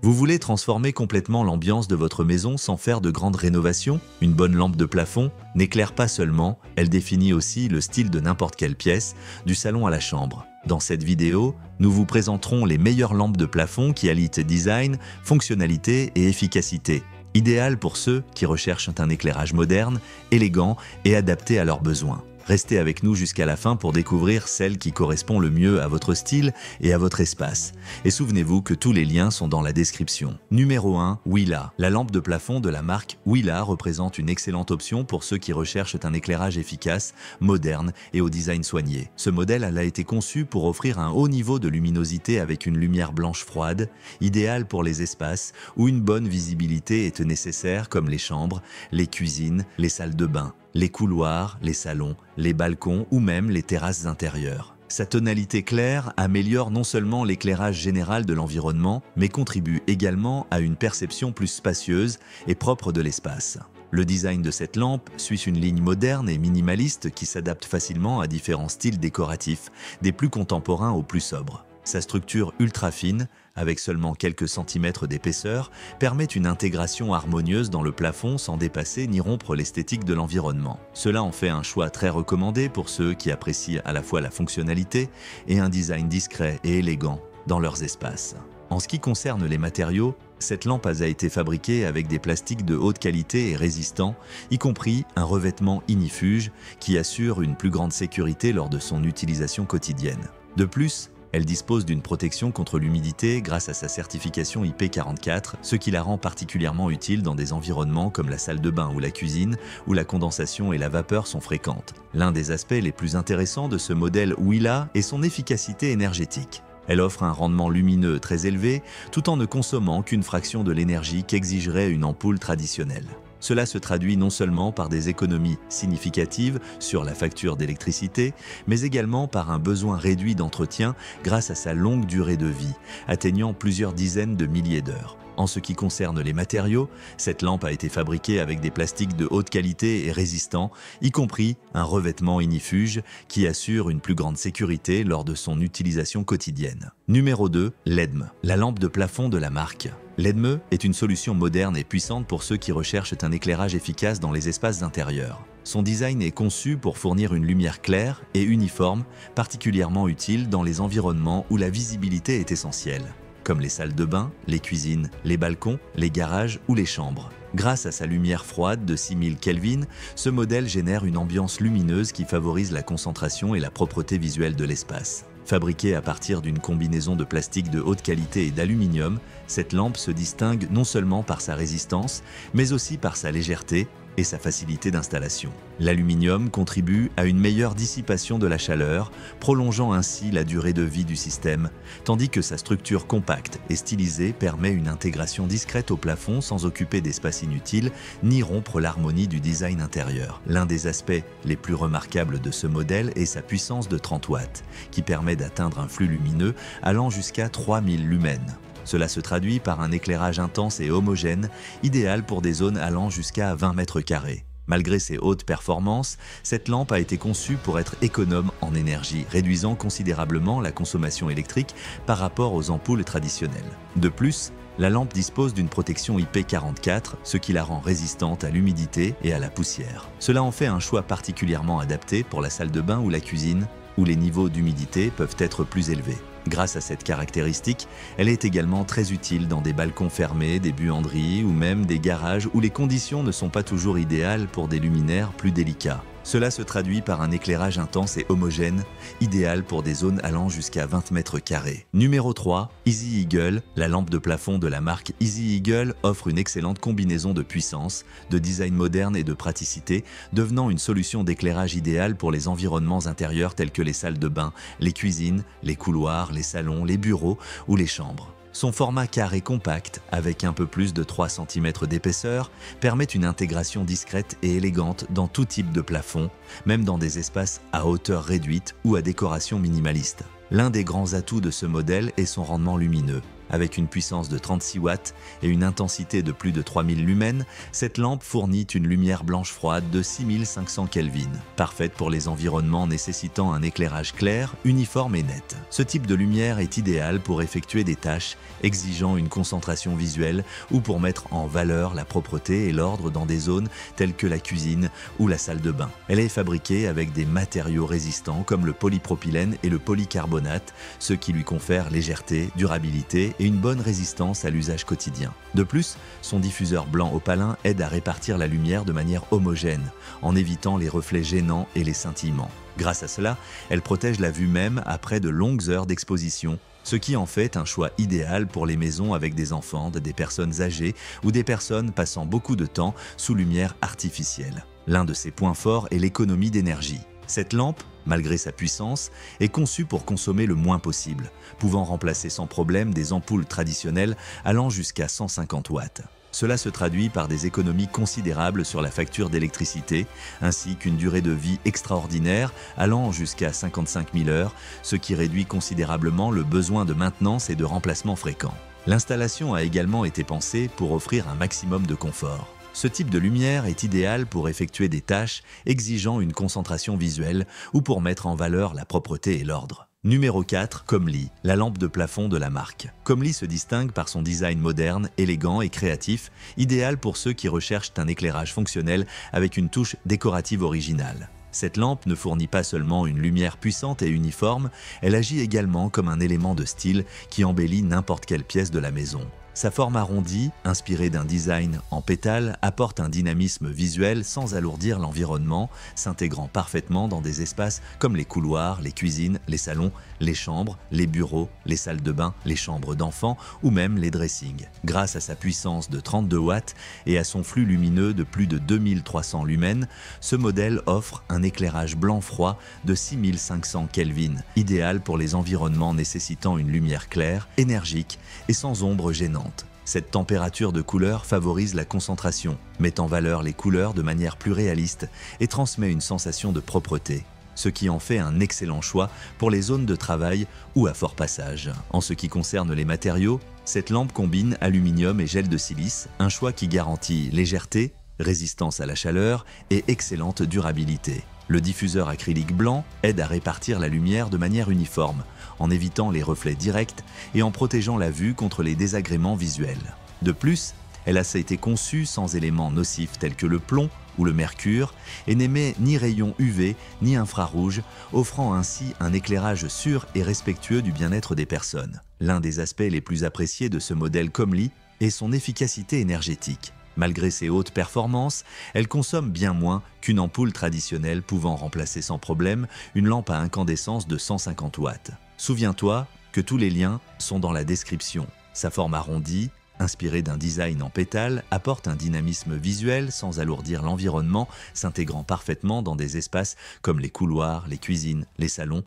Vous voulez transformer complètement l'ambiance de votre maison sans faire de grandes rénovations? Une bonne lampe de plafond n'éclaire pas seulement, elle définit aussi le style de n'importe quelle pièce, du salon à la chambre. Dans cette vidéo, nous vous présenterons les meilleures lampes de plafond qui allient design, fonctionnalité et efficacité. Idéales pour ceux qui recherchent un éclairage moderne, élégant et adapté à leurs besoins. Restez avec nous jusqu'à la fin pour découvrir celle qui correspond le mieux à votre style et à votre espace. Et souvenez-vous que tous les liens sont dans la description. Numéro 1, Willa. La lampe de plafond de la marque Willa représente une excellente option pour ceux qui recherchent un éclairage efficace, moderne et au design soigné. Ce modèle a été conçu pour offrir un haut niveau de luminosité avec une lumière blanche froide, idéale pour les espaces où une bonne visibilité est nécessaire comme les chambres, les cuisines, les salles de bain, les couloirs, les salons, les balcons ou même les terrasses intérieures. Sa tonalité claire améliore non seulement l'éclairage général de l'environnement, mais contribue également à une perception plus spacieuse et propre de l'espace. Le design de cette lampe suit une ligne moderne et minimaliste qui s'adapte facilement à différents styles décoratifs, des plus contemporains aux plus sobres. Sa structure ultra fine, avec seulement quelques centimètres d'épaisseur, permet une intégration harmonieuse dans le plafond sans dépasser ni rompre l'esthétique de l'environnement. Cela en fait un choix très recommandé pour ceux qui apprécient à la fois la fonctionnalité et un design discret et élégant dans leurs espaces. En ce qui concerne les matériaux, cette lampe a été fabriquée avec des plastiques de haute qualité et résistants, y compris un revêtement ignifuge qui assure une plus grande sécurité lors de son utilisation quotidienne. De plus, elle dispose d'une protection contre l'humidité grâce à sa certification IP44, ce qui la rend particulièrement utile dans des environnements comme la salle de bain ou la cuisine, où la condensation et la vapeur sont fréquentes. L'un des aspects les plus intéressants de ce modèle Willa est son efficacité énergétique. Elle offre un rendement lumineux très élevé, tout en ne consommant qu'une fraction de l'énergie qu'exigerait une ampoule traditionnelle. Cela se traduit non seulement par des économies significatives sur la facture d'électricité, mais également par un besoin réduit d'entretien grâce à sa longue durée de vie, atteignant plusieurs dizaines de milliers d'heures. En ce qui concerne les matériaux, cette lampe a été fabriquée avec des plastiques de haute qualité et résistants, y compris un revêtement ignifuge qui assure une plus grande sécurité lors de son utilisation quotidienne. Numéro 2, l'EDME, la lampe de plafond de la marque. L'EDME est une solution moderne et puissante pour ceux qui recherchent un éclairage efficace dans les espaces intérieurs. Son design est conçu pour fournir une lumière claire et uniforme, particulièrement utile dans les environnements où la visibilité est essentielle, comme les salles de bain, les cuisines, les balcons, les garages ou les chambres. Grâce à sa lumière froide de 6000 Kelvin, ce modèle génère une ambiance lumineuse qui favorise la concentration et la propreté visuelle de l'espace. Fabriquée à partir d'une combinaison de plastique de haute qualité et d'aluminium, cette lampe se distingue non seulement par sa résistance, mais aussi par sa légèreté et sa facilité d'installation. L'aluminium contribue à une meilleure dissipation de la chaleur, prolongeant ainsi la durée de vie du système, tandis que sa structure compacte et stylisée permet une intégration discrète au plafond sans occuper d'espace inutile ni rompre l'harmonie du design intérieur. L'un des aspects les plus remarquables de ce modèle est sa puissance de 30 watts, qui permet d'atteindre un flux lumineux allant jusqu'à 3000 lumens. Cela se traduit par un éclairage intense et homogène, idéal pour des zones allant jusqu'à 20 mètres carrés. Malgré ses hautes performances, cette lampe a été conçue pour être économe en énergie, réduisant considérablement la consommation électrique par rapport aux ampoules traditionnelles. De plus, la lampe dispose d'une protection IP44, ce qui la rend résistante à l'humidité et à la poussière. Cela en fait un choix particulièrement adapté pour la salle de bain ou la cuisine, où les niveaux d'humidité peuvent être plus élevés. Grâce à cette caractéristique, elle est également très utile dans des balcons fermés, des buanderies ou même des garages où les conditions ne sont pas toujours idéales pour des luminaires plus délicats. Cela se traduit par un éclairage intense et homogène, idéal pour des zones allant jusqu'à 20 mètres carrés. Numéro 3, Easy Eagle. La lampe de plafond de la marque Easy Eagle offre une excellente combinaison de puissance, de design moderne et de praticité, devenant une solution d'éclairage idéale pour les environnements intérieurs tels que les salles de bain, les cuisines, les couloirs, les salons, les bureaux ou les chambres. Son format carré compact, avec un peu plus de 3 cm d'épaisseur, permet une intégration discrète et élégante dans tout type de plafond, même dans des espaces à hauteur réduite ou à décoration minimaliste. L'un des grands atouts de ce modèle est son rendement lumineux. Avec une puissance de 36 watts et une intensité de plus de 3000 lumens, cette lampe fournit une lumière blanche froide de 6500 Kelvin, parfaite pour les environnements nécessitant un éclairage clair, uniforme et net. Ce type de lumière est idéal pour effectuer des tâches exigeant une concentration visuelle ou pour mettre en valeur la propreté et l'ordre dans des zones telles que la cuisine ou la salle de bain. Elle est fabriquée avec des matériaux résistants comme le polypropylène et le polycarbonate, ce qui lui confère légèreté, durabilité et une bonne résistance à l'usage quotidien. De plus, son diffuseur blanc opalin aide à répartir la lumière de manière homogène, en évitant les reflets gênants et les scintillements. Grâce à cela, elle protège la vue même après de longues heures d'exposition, ce qui en fait un choix idéal pour les maisons avec des enfants, des personnes âgées ou des personnes passant beaucoup de temps sous lumière artificielle. L'un de ses points forts est l'économie d'énergie. Cette lampe, malgré sa puissance, est conçue pour consommer le moins possible, pouvant remplacer sans problème des ampoules traditionnelles allant jusqu'à 150 watts. Cela se traduit par des économies considérables sur la facture d'électricité, ainsi qu'une durée de vie extraordinaire allant jusqu'à 55 000 heures, ce qui réduit considérablement le besoin de maintenance et de remplacement fréquent. L'installation a également été pensée pour offrir un maximum de confort. Ce type de lumière est idéal pour effectuer des tâches exigeant une concentration visuelle ou pour mettre en valeur la propreté et l'ordre. Numéro 4, Comly, la lampe de plafond de la marque. Comly se distingue par son design moderne, élégant et créatif, idéal pour ceux qui recherchent un éclairage fonctionnel avec une touche décorative originale. Cette lampe ne fournit pas seulement une lumière puissante et uniforme, elle agit également comme un élément de style qui embellit n'importe quelle pièce de la maison. Sa forme arrondie, inspirée d'un design en pétales, apporte un dynamisme visuel sans alourdir l'environnement, s'intégrant parfaitement dans des espaces comme les couloirs, les cuisines, les salons, les chambres, les bureaux, les salles de bain, les chambres d'enfants ou même les dressings. Grâce à sa puissance de 32 watts et à son flux lumineux de plus de 2300 lumens, ce modèle offre un éclairage blanc froid de 6500 Kelvin, idéal pour les environnements nécessitant une lumière claire, énergique et sans ombre gênante. Cette température de couleur favorise la concentration, met en valeur les couleurs de manière plus réaliste et transmet une sensation de propreté, ce qui en fait un excellent choix pour les zones de travail ou à fort passage. En ce qui concerne les matériaux, cette lampe combine aluminium et gel de silice, un choix qui garantit légèreté, résistance à la chaleur et excellente durabilité. Le diffuseur acrylique blanc aide à répartir la lumière de manière uniforme, en évitant les reflets directs et en protégeant la vue contre les désagréments visuels. De plus, elle a été conçue sans éléments nocifs tels que le plomb ou le mercure et n'émet ni rayons UV ni infrarouges, offrant ainsi un éclairage sûr et respectueux du bien-être des personnes. L'un des aspects les plus appréciés de ce modèle Comly est son efficacité énergétique. Malgré ses hautes performances, elle consomme bien moins qu'une ampoule traditionnelle pouvant remplacer sans problème une lampe à incandescence de 150 watts. Souviens-toi que tous les liens sont dans la description. Sa forme arrondie, inspirée d'un design en pétales, apporte un dynamisme visuel sans alourdir l'environnement, s'intégrant parfaitement dans des espaces comme les couloirs, les cuisines, les salons